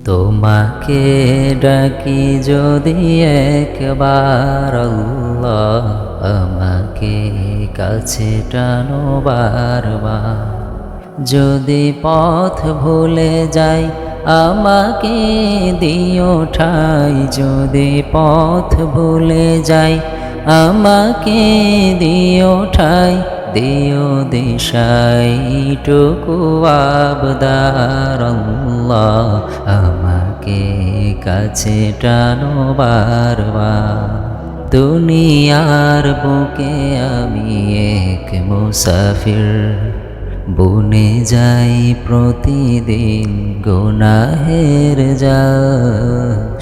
তোমাকে ডাকি যদি একবার আল্লাহ, আমাকে কাছে টানো বারবার। যদি পথ ভুলে যাই আমাকে দিও ঠাই, যদি পথ ভুলে যাই আমাকে দিও ঠাই, দিও দিশাইটুকু আবদার আল্লাহ, আমাকে কাছে টানো বারবার। দুনিয়ার বুকে আমি এক মুসাফির, বনে যাই প্রতিদিন গুনাহের জাল।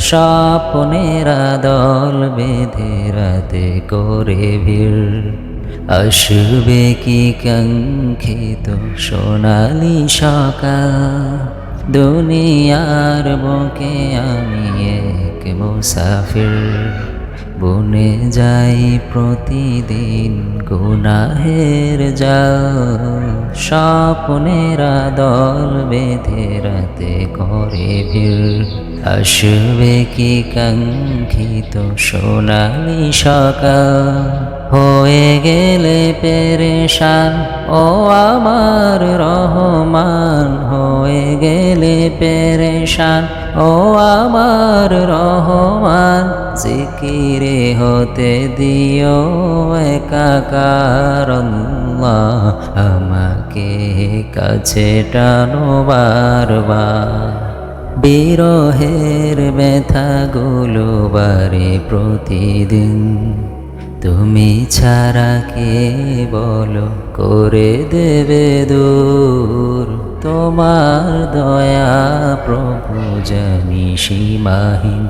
স্বপ্নেরা দল বেঁধে রাতে করে ভিড়, আসবে কি কাঙ্ক্ষিত সোনালি সকাল। দুনিয়ার বুকে আমি এক মুসাফির, বনে যাই প্রতিদিন গুনাহের জাল। স্বপ্নেরা দল বেঁধে রাতে করে ভিড়, আসবে কি কাঙ্ক্ষিত সোনালি সকাল। হয়ে গেলে পেরেশান ও আমার রহমান, হয়ে গেলে পেরেশান ও আমার রহমান। জিকিরে হতে দিও একাকার আল্লাহ, আমাকে কাছে টানো বারবার। বিরহের ব্যথাগুলো বারে প্রতিদিন, তুমি ছাড়া কে বলো করে দেবে দূর। তোমার দয়া প্রভু জানি সীমাহীন,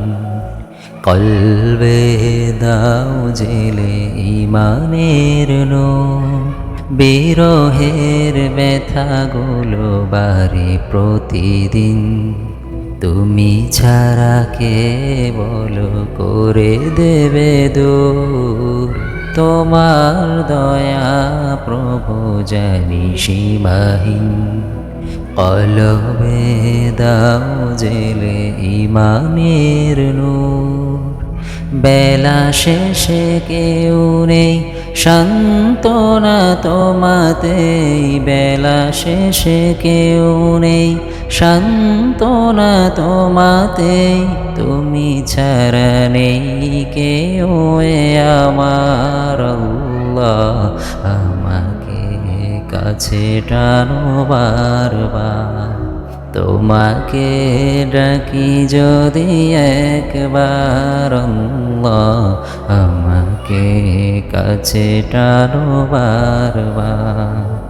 কলবে দাও জেলে ইমানের নূর। বিরহের ব্যথাগুলো বারে প্রতিদিন, তুমি ছাড়া কে বলো করে দেবে দূর। তোমার দয়া প্রভু জানি সীমাহীন, কলবে দাও জেলে ইমানের নূর। বেলা শেষে কেউ নেই সান্ত্বনা তোমাতেই, বেলা শেষে কেউ নেই সান্ত্বনা তোমাতেই। তুমি ছাড়া নেই কেউ আমার আল্লাহ, আমাকে কাছে টানো বারবার। তোমাকে ডাকি যদি একবার আল্লাহ, আমাকে কাছে টানো বারবার।